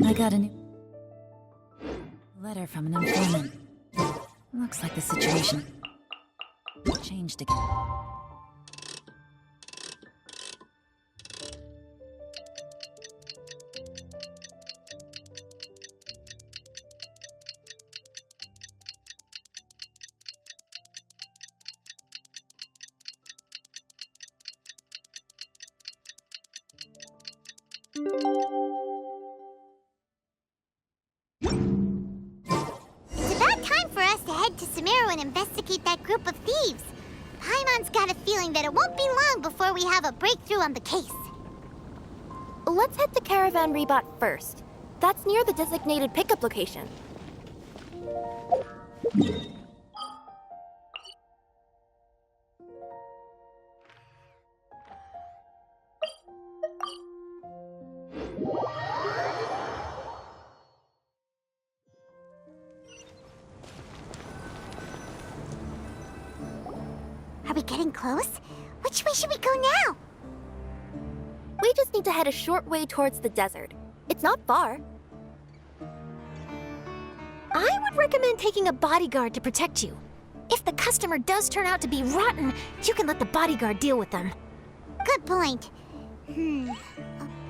I got a new letter from an informant. Looks like the situation changed again. It's about time for us to head to Sumeru and investigate that group of thieves. Paimon's got a feeling that it won't be long before we have a breakthrough on the case. Let's head to Caravan Rebot first. That's near the designated pickup location. Are we getting close? Which way should we go now? We just need to head a short way towards the desert. It's not far. I would recommend taking a bodyguard to protect you. If the customer does turn out to be rotten, you can let the bodyguard deal with them. Good point. A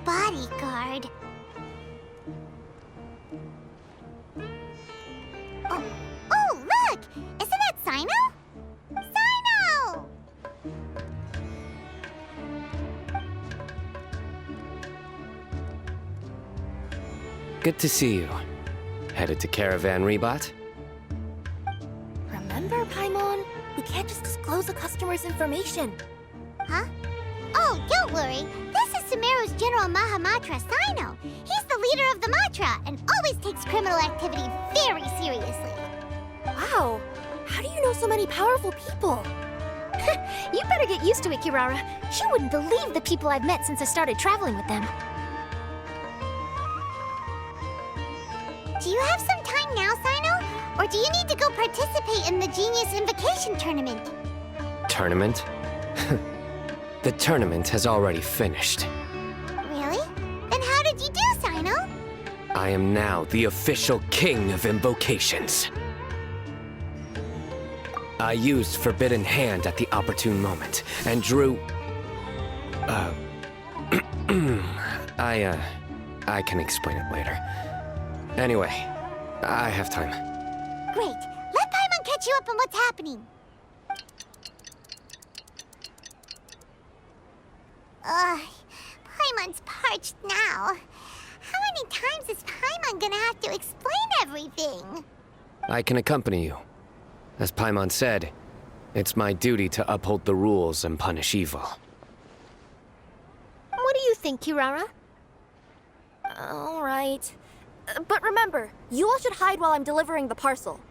bodyguard. Oh, look! Isn't that Sino? Sino! Good to see you. Headed to Caravan Rebot? Remember, Paimon? We can't just disclose a customer's information. Huh? Oh, don't worry. This is Sumeru's General Mahamatra, Sino. He's the leader of the Matra and always takes criminal activity very seriously. Wow, how do you know so many powerful people? You better get used to it, Kirara. You wouldn't believe the people I've met since I started traveling with them. Do you have some time now, Sino? Or do you need to go participate in the Genius Invocation Tournament? Tournament? The tournament has already finished. Really? Then how did you do, Sino? I am now the official king of invocations. I used Forbidden Hand at the opportune moment, and drew... I can explain it later. Anyway, I have time. Great. Let Paimon catch you up on what's happening. Paimon's parched now. How many times is Paimon gonna have to explain everything? I can accompany you. As Paimon said, it's my duty to uphold the rules and punish evil. What do you think, Kirara? All right. But remember, you all should hide while I'm delivering the parcel.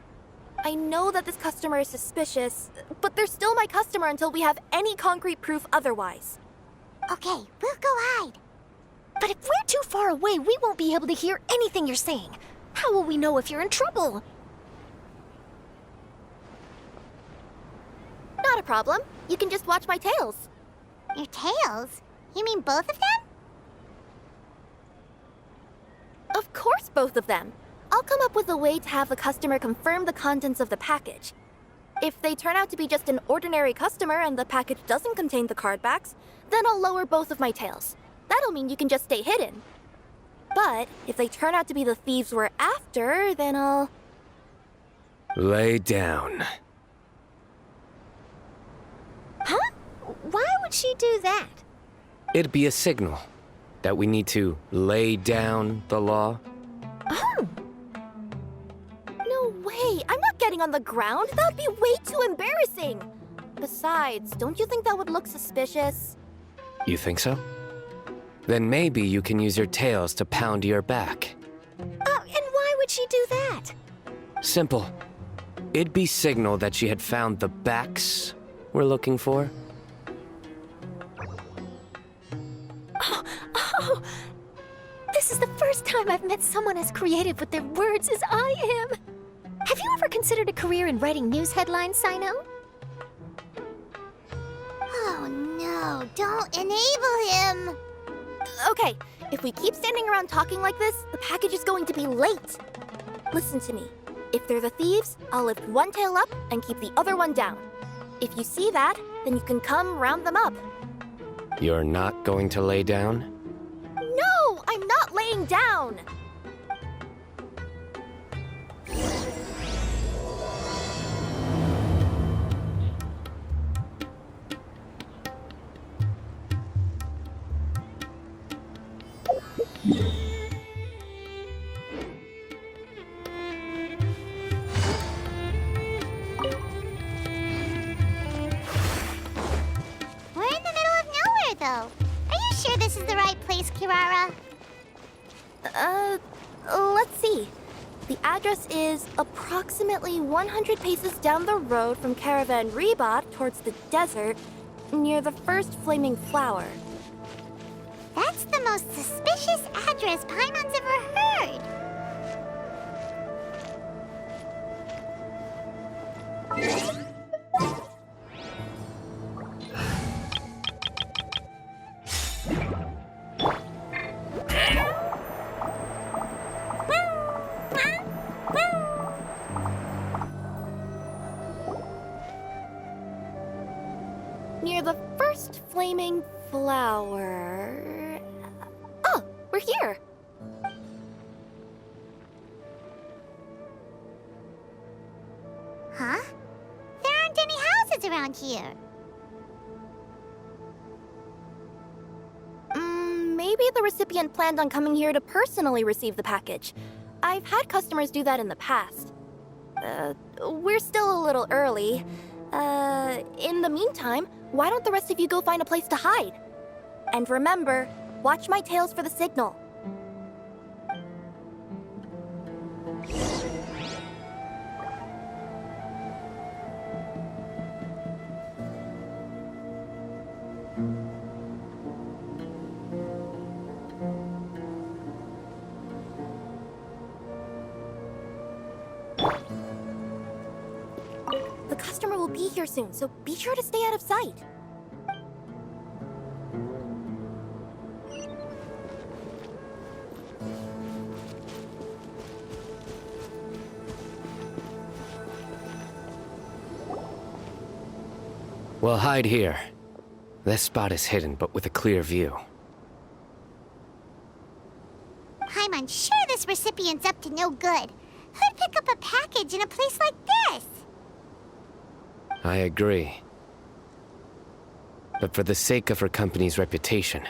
I know that this customer is suspicious, but they're still my customer until we have any concrete proof otherwise. Okay, we'll go hide. But if we're too far away, we won't be able to hear anything you're saying. How will we know if you're in trouble? Not a problem. You can just watch my tails. Your tails? You mean both of them? Of course, both of them. I'll come up with a way to have the customer confirm the contents of the package. If they turn out to be just an ordinary customer and the package doesn't contain the card backs, then I'll lower both of my tails. That'll mean you can just stay hidden. But if they turn out to be the thieves we're after, then I'll... Lay down. Huh? Why would she do that? It'd be a signal that we need to lay down the law. Oh, No way! I'm not getting on the ground! That would be way too embarrassing! Besides, don't you think that would look suspicious? You think so? Then maybe you can use your tails to pound your back. and why would she do that? Simple. It'd be signal that she had found the backs we're looking for. Oh, this is the first time I've met someone as creative with their words as I am. Have you ever considered a career in writing news headlines, Sino? Oh no, don't enable him! Okay, If we keep standing around talking like this, the package is going to be late. Listen to me. If they're the thieves, I'll lift one tail up and keep the other one down. If you see that, then you can come round them up. You're not going to lay down? No, I'm not laying down! We're in the middle of nowhere, though. Are you sure this is the right place, Kirara? Let's see. The address is approximately 100 paces down the road from Caravan Reebot towards the desert, near the first flaming flower. That's the most suspicious address Paimon's ever heard. Near the first flaming flower... Oh, we're here! Huh? There aren't any houses around here. Maybe the recipient planned on coming here to personally receive the package. I've had customers do that in the past. We're still a little early. In the meantime, why don't the rest of you go find a place to hide? And remember, watch my tails for the signal. The customer will be here soon, so be sure to stay out of sight. We'll hide here. This spot is hidden, but with a clear view. Paimon's sure this recipient's up to no good. Who'd pick up a package in a place like this? I agree. But for the sake of her company's reputation,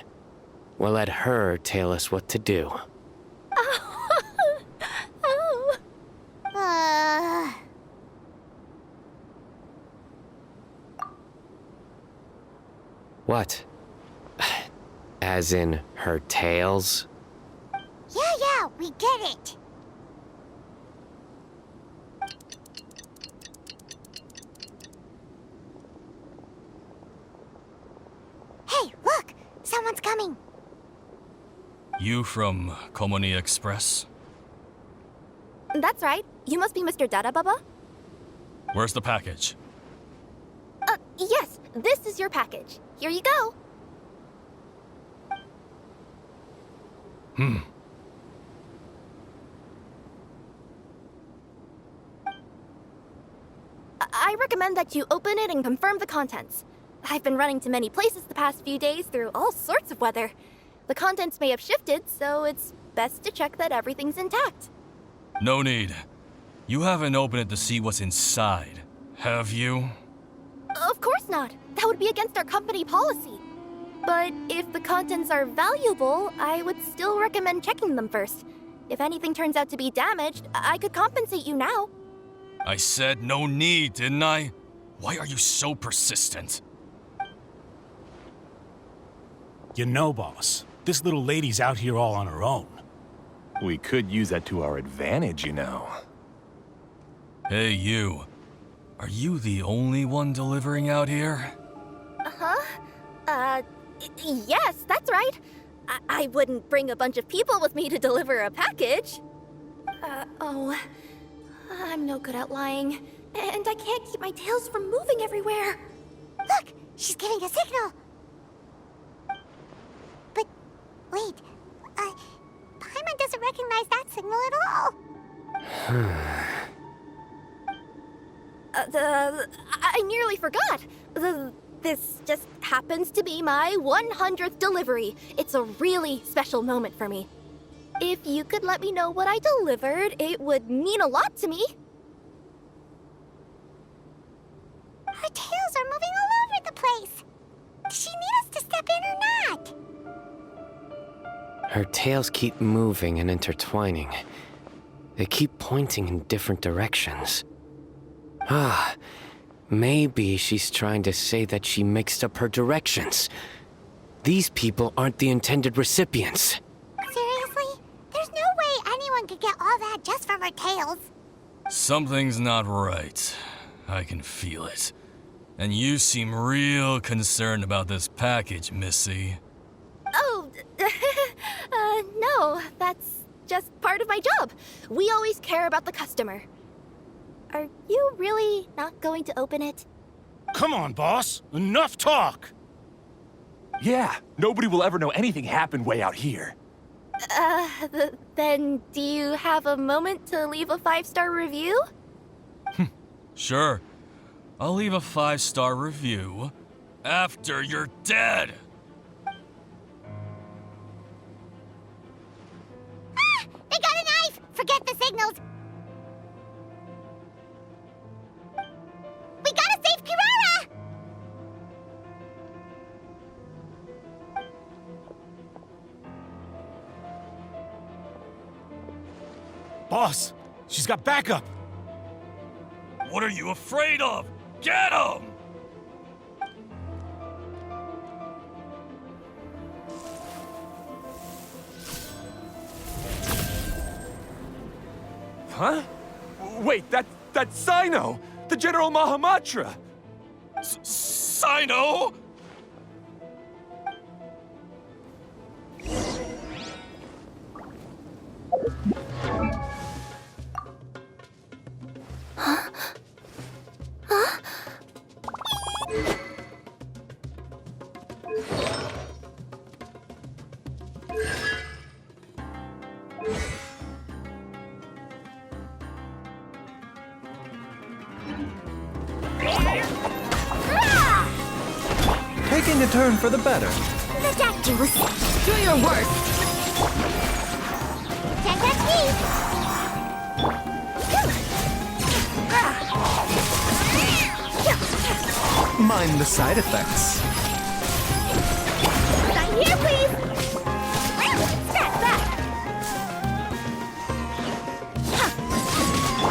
we'll let her tell us what to do. Oh. What? As in her tails? Yeah, we get it. Hey, look! Someone's coming. You from Komoni Express? That's right. You must be Mr. Dada Baba? Where's the package? Yes. This is your package. Here you go. I recommend that you open it and confirm the contents. I've been running to many places the past few days through all sorts of weather. The contents may have shifted, so it's best to check that everything's intact. No need. You haven't opened it to see what's inside, have you? Of course not. That would be against our company policy. But if the contents are valuable, I would still recommend checking them first. If anything turns out to be damaged, I could compensate you now. I said no need, didn't I? Why are you so persistent? You know, boss, this little lady's out here all on her own. We could use that to our advantage, you know. Hey, you. Are you the only one delivering out here? Yes, that's right. I wouldn't bring a bunch of people with me to deliver a package. I'm no good at lying. And I can't keep my tails from moving everywhere. Look, she's giving a signal. But wait, I nearly forgot. This just happens to be my 100th delivery. It's a really special moment for me. If you could let me know what I delivered, it would mean a lot to me. Her tails are moving all over the place. Does she need us to step in or not? Her tails keep moving and intertwining. They keep pointing in different directions. Maybe she's trying to say that she mixed up her directions. These people aren't the intended recipients. Seriously? There's no way anyone could get all that just from her tails. Something's not right. I can feel it. And you seem real concerned about this package, Missy. Oh, no, that's just part of my job. We always care about the customer. Are you really not going to open it? Come on, boss. Enough talk. Yeah, nobody will ever know anything happened way out here. Then do you have a moment to leave a 5-star review? Sure. I'll leave a 5-star review after you're dead. They got a knife! Forget the signals! We gotta save Kirara! Boss, she's got backup. What are you afraid of? Get him! Huh? Wait, that's Sino! The General Mahamatra! Sino? Taking a turn for the better. The Dactylus! Do your worst. Can't catch me! Mind the side effects. Right here, please! Step back!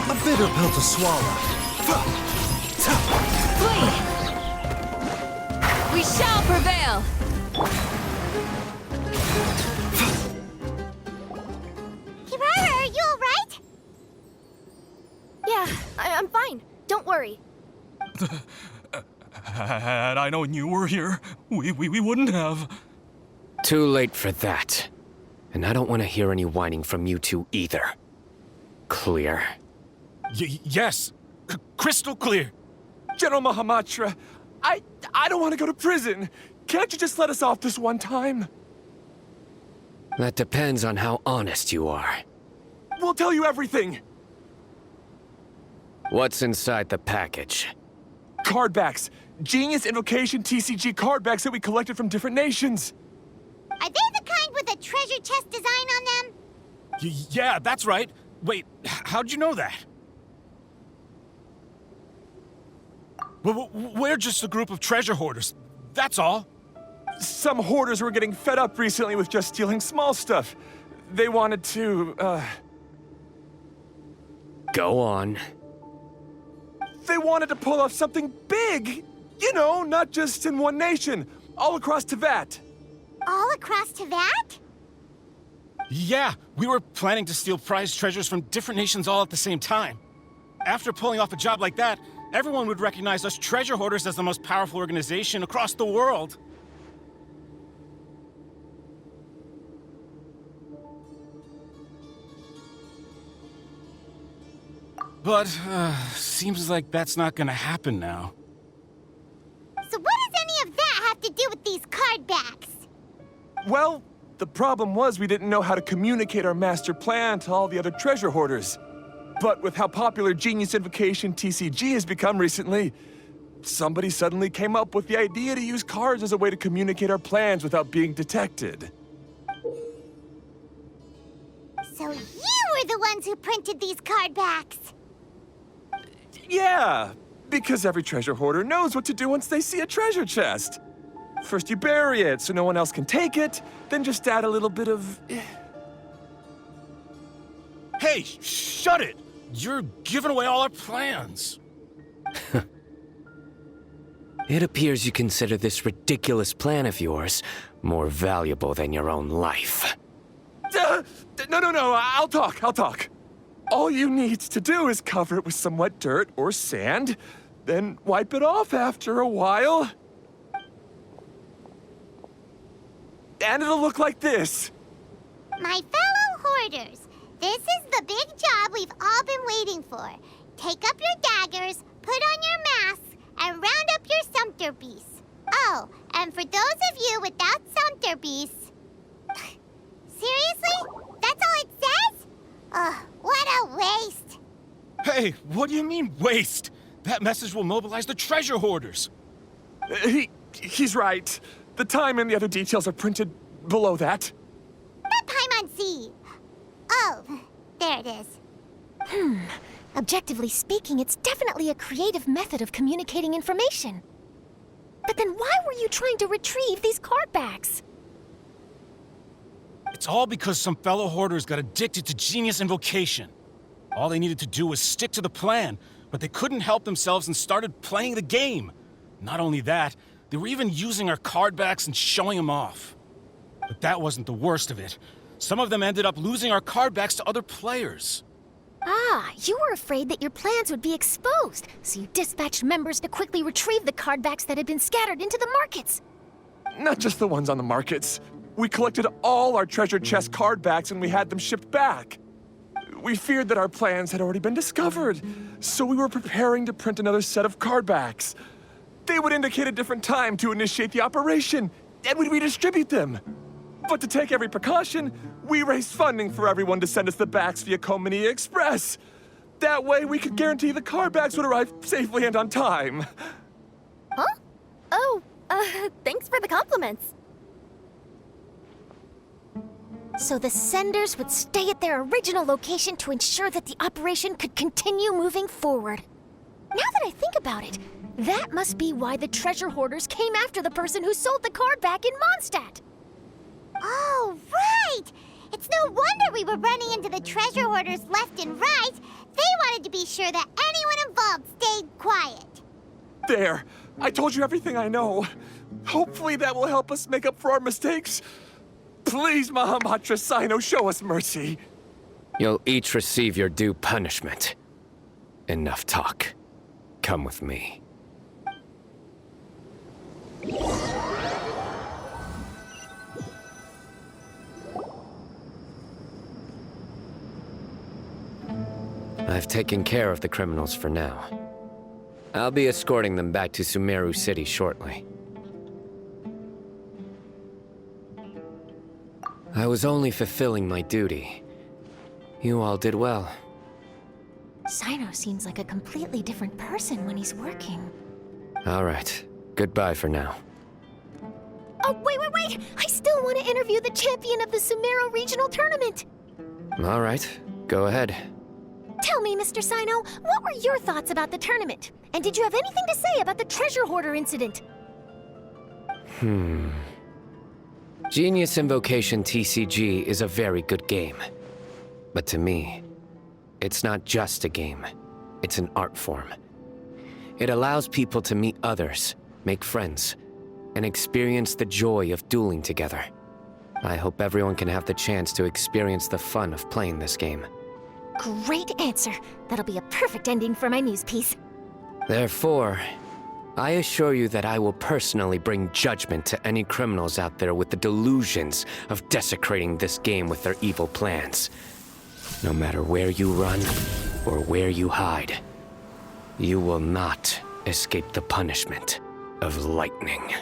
A bitter pill to swallow. Flee! We shall prevail! Kirara, are you alright? Yeah, I'm fine. Don't worry. Had I known you were here, we wouldn't have. Too late for that. And I don't want to hear any whining from you two either. Clear? Yes. Crystal clear. General Mahamatra, I don't want to go to prison. Can't you just let us off this one time? That depends on how honest you are. We'll tell you everything. What's inside the package? Card backs. Genius Invocation TCG card backs that we collected from different nations. Are they the kind with a treasure chest design on them? Yeah, that's right. Wait, how'd you know that? We're just a group of treasure hoarders. That's all. Some hoarders were getting fed up recently with just stealing small stuff. They wanted to, Go on. They wanted to pull off something big! You know, not just in one nation, all across Teyvat. All across Teyvat? Yeah, we were planning to steal prized treasures from different nations all at the same time. After pulling off a job like that, everyone would recognize us treasure hoarders as the most powerful organization across the world. But, seems like that's not gonna happen now. So what does any of that have to do with these card backs? Well, the problem was we didn't know how to communicate our master plan to all the other treasure hoarders. But with how popular Genius Invocation TCG has become recently, somebody suddenly came up with the idea to use cards as a way to communicate our plans without being detected. So you were the ones who printed these card backs. Yeah, because every treasure hoarder knows what to do once they see a treasure chest. First you bury it so no one else can take it, then just add a little bit of... Hey, shut it! You're giving away all our plans. It appears you consider this ridiculous plan of yours more valuable than your own life. No, I'll talk. All you need to do is cover it with some wet dirt or sand, then wipe it off after a while. And it'll look like this. My fellow hoarders, this is the big job we've all been waiting for. Take up your daggers, put on your masks, and round up your sumpter beasts. Oh, and for those of you without sumpter beasts... Seriously? That's all it says? Ugh, what a waste. Hey, what do you mean, waste? That message will mobilize the treasure hoarders. He's right. The time and the other details are printed below that. Not Paimon Z. Oh, there it is. Objectively speaking, it's definitely a creative method of communicating information. But then why were you trying to retrieve these card backs? It's all because some fellow hoarders got addicted to Genius Invocation. All they needed to do was stick to the plan, but they couldn't help themselves and started playing the game. Not only that, they were even using our card backs and showing them off. But that wasn't the worst of it. Some of them ended up losing our card backs to other players. Ah, you were afraid that your plans would be exposed, so you dispatched members to quickly retrieve the card backs that had been scattered into the markets. Not just the ones on the markets. We collected all our treasure chest card backs and we had them shipped back. We feared that our plans had already been discovered, so we were preparing to print another set of card backs. They would indicate a different time to initiate the operation, and we'd redistribute them. But to take every precaution, we raised funding for everyone to send us the backs via Komini Express. That way, we could guarantee the card backs would arrive safely and on time. Huh? Oh, thanks for the compliments. So the senders would stay at their original location to ensure that the operation could continue moving forward. Now that I think about it, that must be why the treasure hoarders came after the person who sold the card back in Mondstadt. Oh, right! It's no wonder we were running into the treasure hoarders left and right. They wanted to be sure that anyone involved stayed quiet. There, I told you everything I know. Hopefully that will help us make up for our mistakes. Please, Mahamatra Sino, show us mercy. You'll each receive your due punishment. Enough talk. Come with me. I've taken care of the criminals for now. I'll be escorting them back to Sumeru City shortly. I was only fulfilling my duty. You all did well. Sino seems like a completely different person when he's working. All right. Goodbye for now. Oh, wait! I still want to interview the champion of the Sumeru Regional Tournament! All right. Go ahead. Tell me, Mr. Sino, what were your thoughts about the tournament? And did you have anything to say about the treasure hoarder incident? Genius Invocation TCG is a very good game. But to me, it's not just a game. It's an art form. It allows people to meet others, make friends, and experience the joy of dueling together. I hope everyone can have the chance to experience the fun of playing this game. Great answer. That'll be a perfect ending for my news piece. Therefore, I assure you that I will personally bring judgment to any criminals out there with the delusions of desecrating this game with their evil plans. No matter where you run or where you hide, you will not escape the punishment of lightning.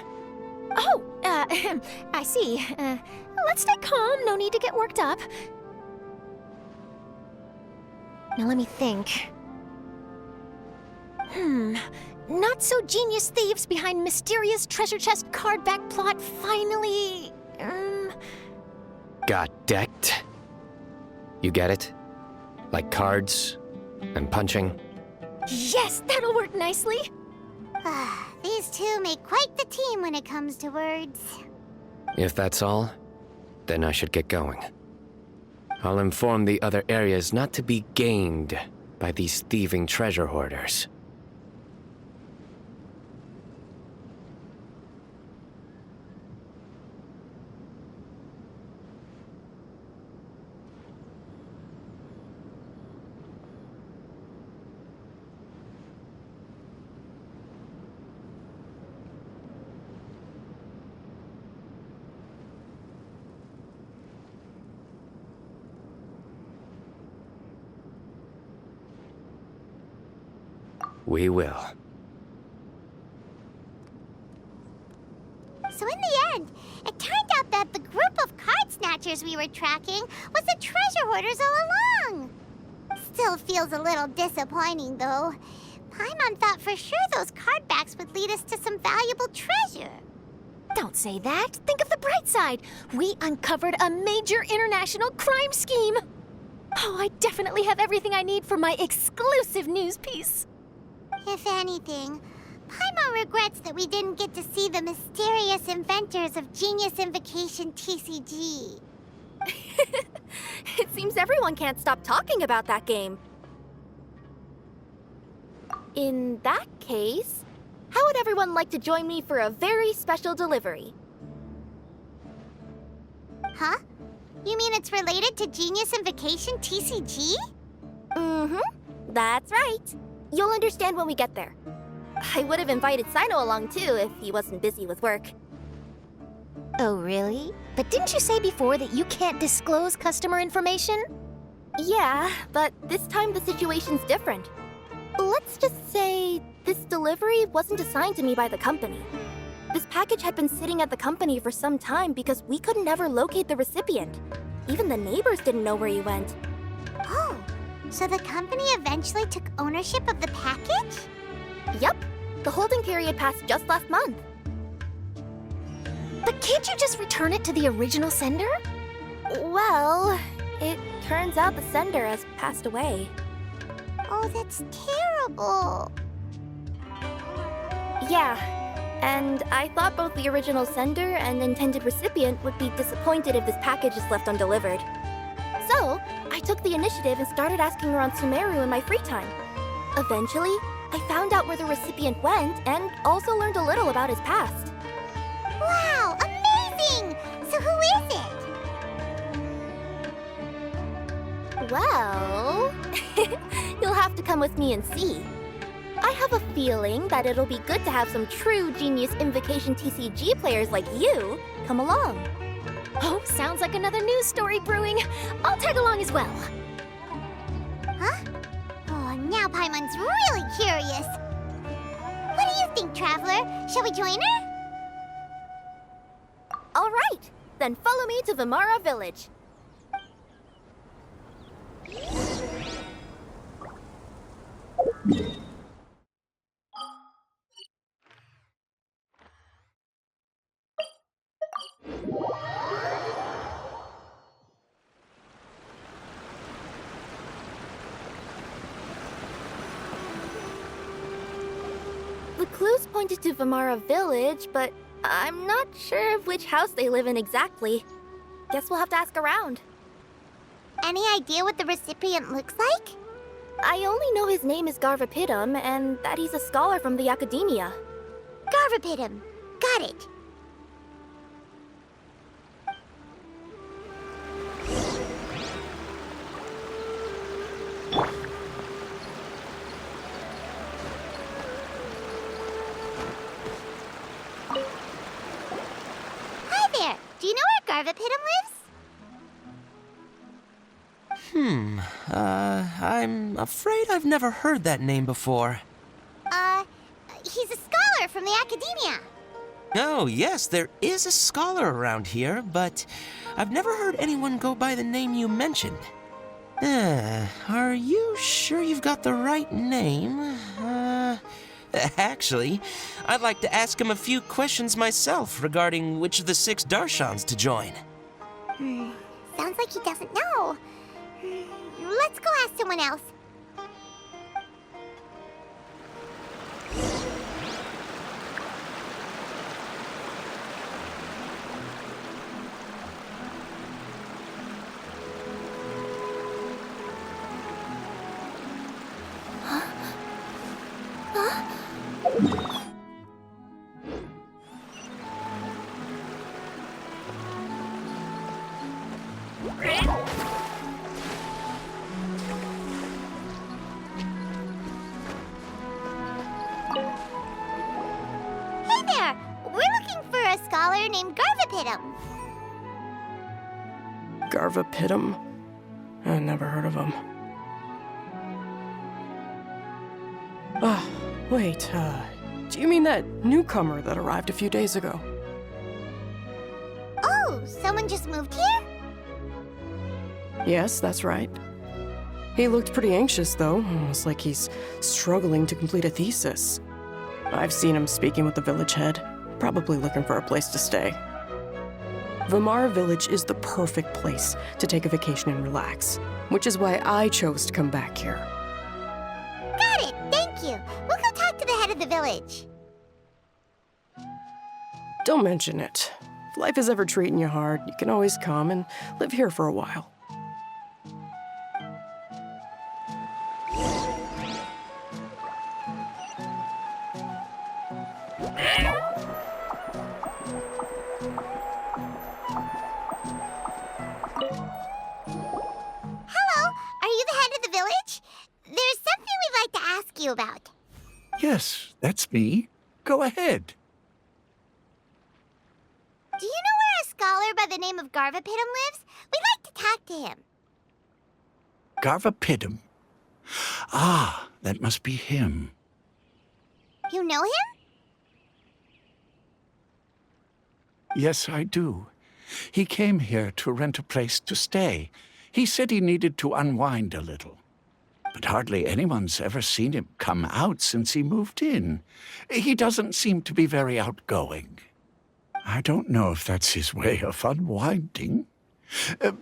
Oh, I see. Let's stay calm. No need to get worked up. Now let me think. Not so genius thieves behind mysterious treasure chest card back plot finally... Got decked? You get it? Like cards and punching? Yes, that'll work nicely! These two make quite the team when it comes to words. If that's all, then I should get going. I'll inform the other areas not to be gamed by these thieving treasure hoarders. We will. So in the end, it turned out that the group of card snatchers we were tracking was the treasure hoarders all along. Still feels a little disappointing, though. Paimon thought for sure those card backs would lead us to some valuable treasure. Don't say that. Think of the bright side. We uncovered a major international crime scheme. Oh, I definitely have everything I need for my exclusive news piece. If anything, Paimon regrets that we didn't get to see the mysterious inventors of Genius Invocation TCG. It seems everyone can't stop talking about that game. In that case, how would everyone like to join me for a very special delivery? Huh? You mean it's related to Genius Invocation TCG? Mm-hmm. That's right. You'll understand when we get there. I would have invited Sino along too if he wasn't busy with work. Oh, really? But didn't you say before that you can't disclose customer information? Yeah, but this time the situation's different. Let's just say this delivery wasn't assigned to me by the company. This package had been sitting at the company for some time because we could never locate the recipient. Even the neighbors didn't know where he went. Oh, so the company eventually took ownership of the package? Yup. The holding period passed just last month. But can't you just return it to the original sender? Well, it turns out the sender has passed away. Oh, that's terrible. Yeah, and I thought both the original sender and intended recipient would be disappointed if this package is left undelivered. So, I took the initiative and started asking around Sumeru in my free time. Eventually, I found out where the recipient went and also learned a little about his past. Wow, amazing! So who is it? Well, you'll have to come with me and see. I have a feeling that it'll be good to have some true Genius Invocation TCG players like you come along. Oh, sounds like another news story brewing. I'll tag along as well. Huh? Oh, now Paimon's really curious. What do you think, Traveler? Shall we join her? All right, then follow me to Vimara Village. The clues pointed to Vimara Village, but I'm not sure of which house they live in exactly. Guess we'll have to ask around. Any idea what the recipient looks like? I only know his name is Garvapidum and that he's a scholar from the Academia. Garvapidum. Got it. Hi there. Do you know where Garvapidum lives? I'm afraid I've never heard that name before. He's a scholar from the Academia. Oh, yes, there is a scholar around here, but I've never heard anyone go by the name you mentioned. Are you sure you've got the right name? Actually, I'd like to ask him a few questions myself regarding which of the 6 Darshans to join. Sounds like he doesn't know. Let's go ask someone else. Hey there! We're looking for a scholar named Garvapitum. Garvapitum? I never heard of him. Wait, do you mean that newcomer that arrived a few days ago? Oh, someone just moved here? Yes, that's right. He looked pretty anxious, though, almost like he's struggling to complete a thesis. I've seen him speaking with the village head, probably looking for a place to stay. Vamara Village is the perfect place to take a vacation and relax, which is why I chose to come back here. Got it, thank you. We'll go talk to the head of the village. Don't mention it. If life is ever treating you hard, you can always come and live here for a while. Hello, are you the head of the village? There's something we'd like to ask you about. Yes, that's me. Go ahead. Do you know where a scholar by the name of Garvapitum lives? We'd like to talk to him. Garvapitum. Ah, that must be him. You know him? Yes, I do. He came here to rent a place to stay. He said he needed to unwind a little. But hardly anyone's ever seen him come out since he moved in. He doesn't seem to be very outgoing. I don't know if that's his way of unwinding,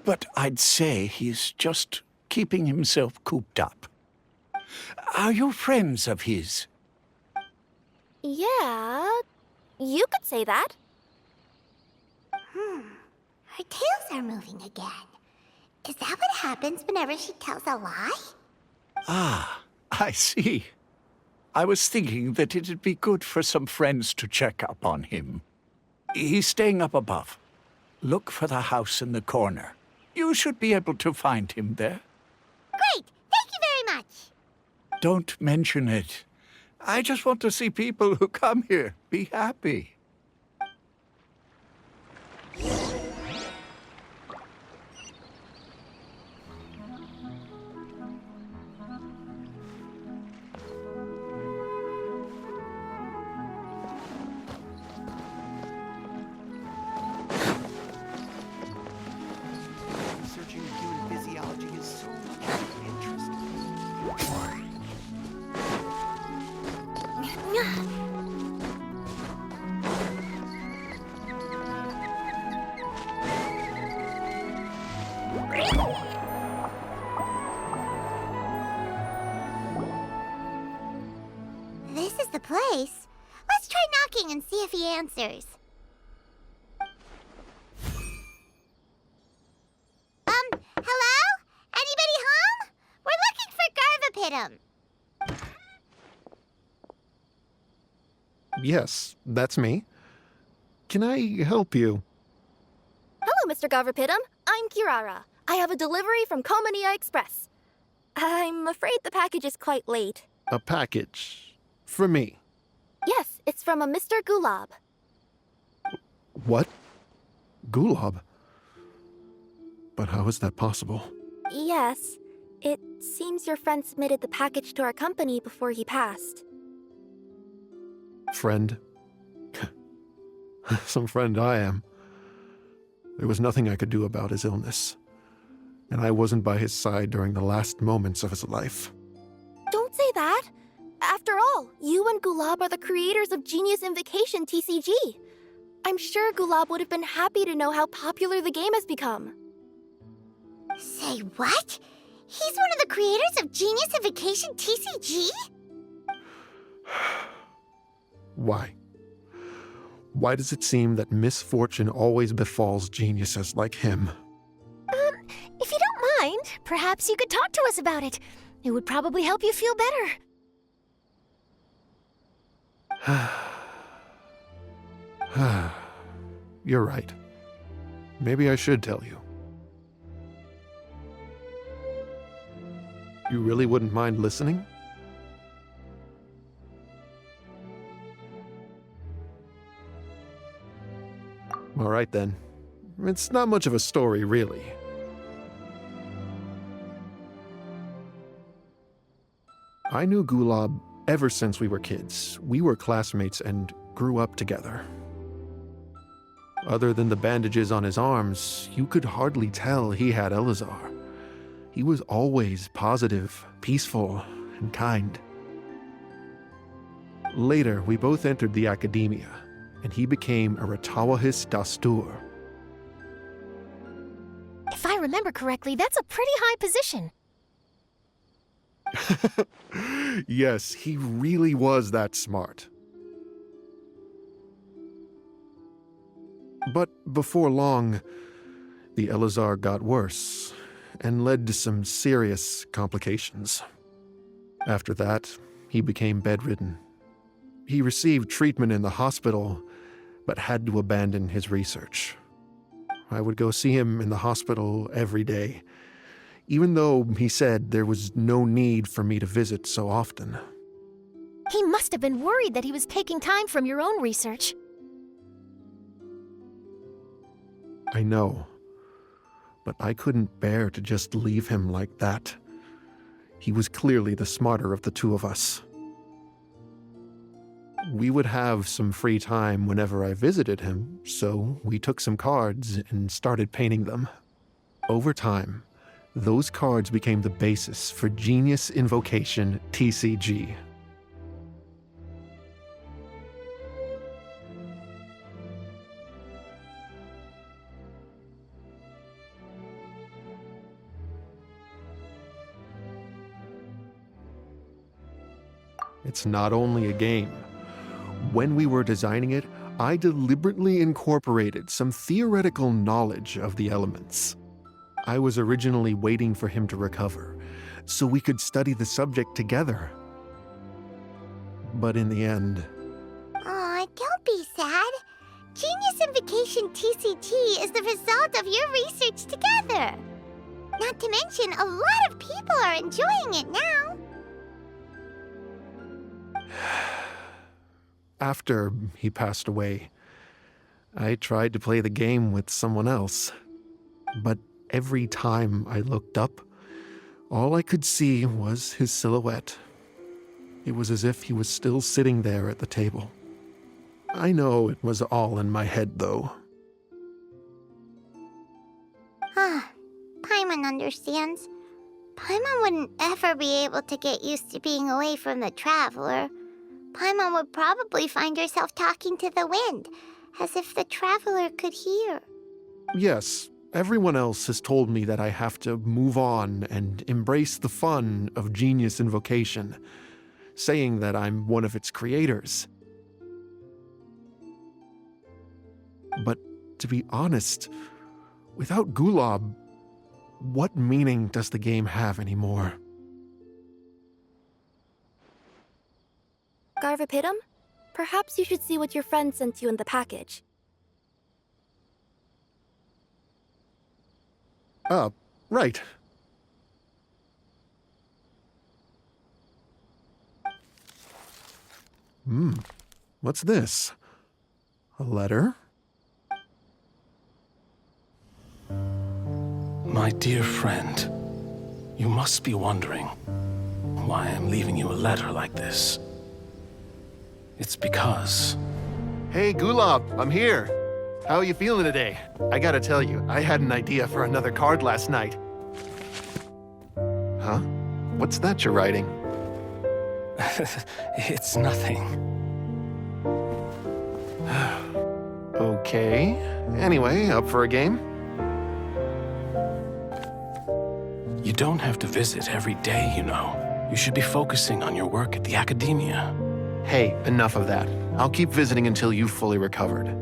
but I'd say he's just keeping himself cooped up. Are you friends of his? Yeah, you could say that. Her tails are moving again. Is that what happens whenever she tells a lie? Ah, I see. I was thinking that it'd be good for some friends to check up on him. He's staying up above. Look for the house in the corner. You should be able to find him there. Great! Thank you very much! Don't mention it. I just want to see people who come here be happy. Researching human physiology is so much interesting. This is the place. Let's try knocking and see if he answers. Hello? Anybody home? We're looking for Garvapitum. Yes, that's me. Can I help you? Hello, Mr. Garvapitum. I'm Kirara. I have a delivery from Komania Express. I'm afraid the package is quite late. A package? For me? Yes, it's from a Mr. Gulab. What? Gulab? But how is that possible? Yes, it seems your friend submitted the package to our company before he passed. Friend? Some friend I am. There was nothing I could do about his illness. and I wasn't by his side during the last moments of his life. Don't say that. After all, you and Gulab are the creators of Genius Invocation TCG. I'm sure Gulab would have been happy to know how popular the game has become. Say what? He's one of the creators of Genius Invocation TCG? Why? Why does it seem that misfortune always befalls geniuses like him? If you don't mind, perhaps you could talk to us about it. It would probably help you feel better. You're right. Maybe I should tell you. You really wouldn't mind listening? All right then. It's not much of a story, really. I knew Gulab ever since we were kids. We were classmates and grew up together. Other than the bandages on his arms, you could hardly tell he had Elazar. He was always positive, peaceful, and kind. Later, we both entered the academia, and he became a Ratawahis Dastur. If I remember correctly, that's a pretty high position. Yes, he really was that smart. But before long, the Elazar got worse and led to some serious complications. After that, he became bedridden. He received treatment in the hospital, but had to abandon his research. I would go see him in the hospital every day, even though he said there was no need for me to visit so often. He must have been worried that he was taking time from your own research. I know, but I couldn't bear to just leave him like that. He was clearly the smarter of the two of us. We would have some free time whenever I visited him, so we took some cards and started painting them. Over time, those cards became the basis for Genius Invocation TCG. It's not only a game. When we were designing it, I deliberately incorporated some theoretical knowledge of the elements. I was originally waiting for him to recover, so we could study the subject together. But in the end... Aw, don't be sad. Genius Invocation TCG is the result of your research together. Not to mention, a lot of people are enjoying it now. After he passed away, I tried to play the game with someone else. But every time I looked up, all I could see was his silhouette. It was as if he was still sitting there at the table. I know it was all in my head, though. Paimon understands. Paimon wouldn't ever be able to get used to being away from the Traveler. Paimon would probably find herself talking to the wind, as if the Traveler could hear. Yes, everyone else has told me that I have to move on and embrace the fun of Genius Invocation, saying that I'm one of its creators. But to be honest, without Gulab, what meaning does the game have anymore? Garvapitum, perhaps you should see what your friend sent you in the package. Right. What's this? A letter? My dear friend, you must be wondering why I'm leaving you a letter like this. It's because... Hey, Gulab, I'm here. How are you feeling today? I gotta tell you, I had an idea for another card last night. Huh? What's that you're writing? It's nothing. Okay. Anyway, up for a game? You don't have to visit every day, you know. You should be focusing on your work at the academia. Hey, enough of that. I'll keep visiting until you've fully recovered.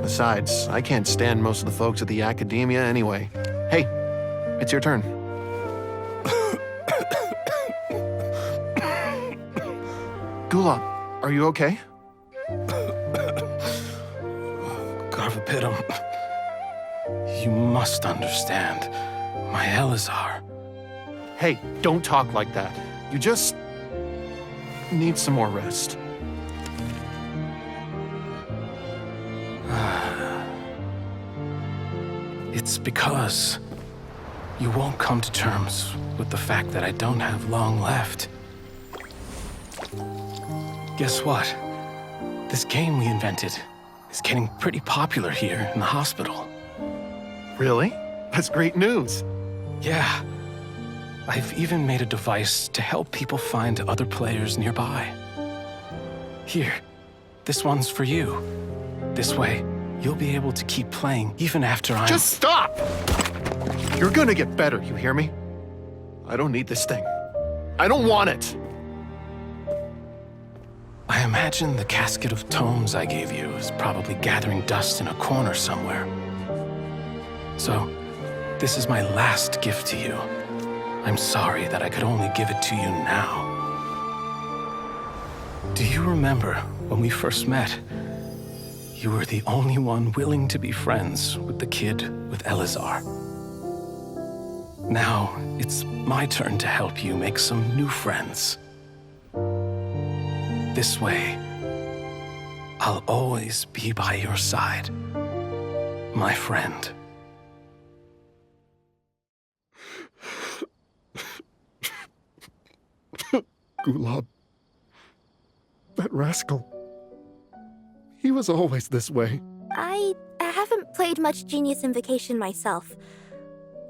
Besides, I can't stand most of the folks at the academia anyway. Hey, it's your turn. Gulab, are you okay? Garvapidum, you must understand. My Elazar. Hey, don't talk like that. You just need some more rest. It's because you won't come to terms with the fact that I don't have long left. Guess what? This game we invented is getting pretty popular here in the hospital. Really? That's great news. Yeah. I've even made a device to help people find other players nearby. Here, this one's for you. This way, you'll be able to keep playing even after I'm— Just stop! You're gonna get better, you hear me? I don't need this thing. I don't want it! I imagine the casket of tomes I gave you is probably gathering dust in a corner somewhere. So, this is my last gift to you. I'm sorry that I could only give it to you now. Do you remember when we first met? You were the only one willing to be friends with the kid with Elazar. Now, it's my turn to help you make some new friends. This way, I'll always be by your side, my friend. Gulab. That rascal. He was always this way. I haven't played much Genius Invocation myself.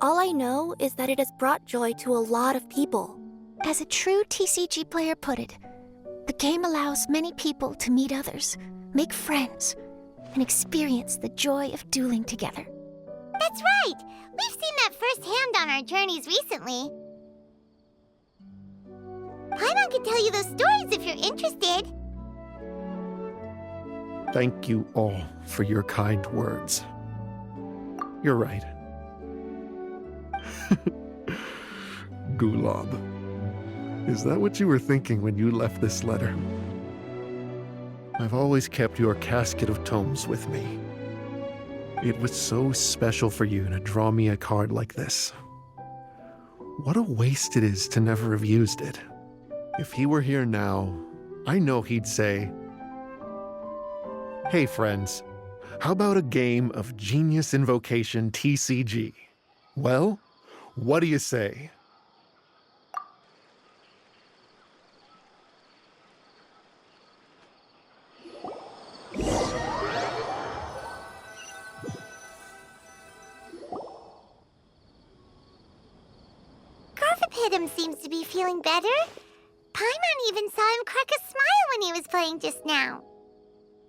All I know is that it has brought joy to a lot of people. As a true TCG player put it, the game allows many people to meet others, make friends, and experience the joy of dueling together. That's right! We've seen that firsthand on our journeys recently. Paimon can tell you those stories if you're interested. Thank you all for your kind words. You're right. Gulab. Is that what you were thinking when you left this letter? I've always kept your casket of tomes with me. It was so special for you to draw me a card like this. What a waste it is to never have used it. If he were here now, I know he'd say, "Hey friends, how about a game of Genius Invocation TCG? Well, what do you say?" Garvapidum seems to be feeling better. Paimon even saw him crack a smile when he was playing just now.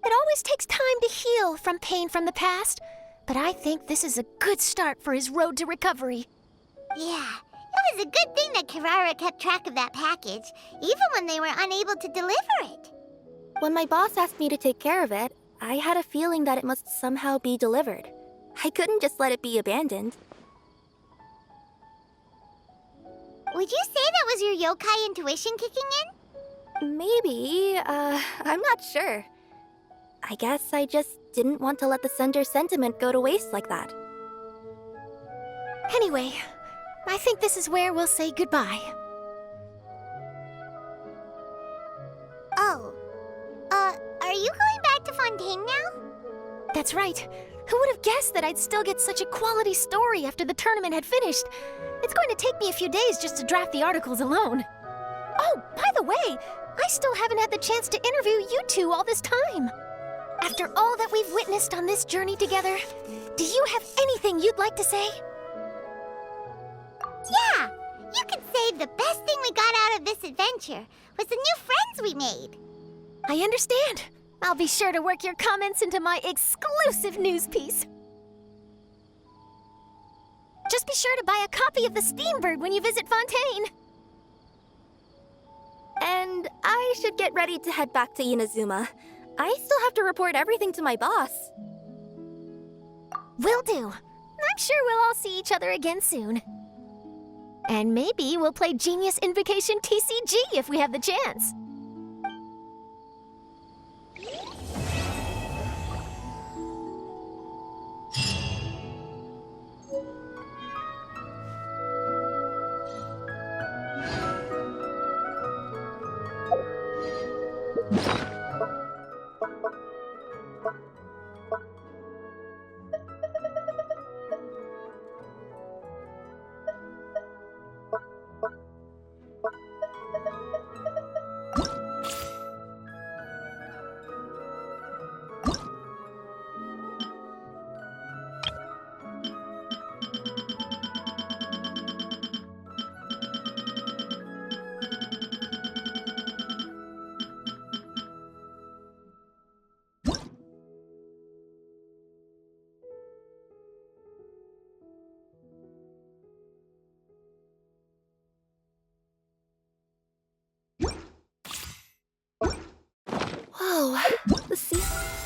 It always takes time to heal from pain from the past, but I think this is a good start for his road to recovery. Yeah, it was a good thing that Kirara kept track of that package, even when they were unable to deliver it. When my boss asked me to take care of it, I had a feeling that it must somehow be delivered. I couldn't just let it be abandoned. Would you say that was your yokai intuition kicking in? Maybe, I'm not sure. I guess I just didn't want to let the sender's sentiment go to waste like that. Anyway, I think this is where we'll say goodbye. Oh. Are you going back to Fontaine now? That's right. Who would have guessed that I'd still get such a quality story after the tournament had finished? It's going to take me a few days just to draft the articles alone. Oh, by the way, I still haven't had the chance to interview you two all this time. After all that we've witnessed on this journey together, do you have anything you'd like to say? Yeah, you can say say the best thing we got out of this adventure was the new friends we made. I understand. I'll be sure to work your comments into my exclusive news piece. Just be sure to buy a copy of the Steambird when you visit Fontaine. And I should get ready to head back to Inazuma. I still have to report everything to my boss. Will do. I'm sure we'll all see each other again soon. And maybe we'll play Genius Invocation TCG if we have the chance. Whoa, the sea.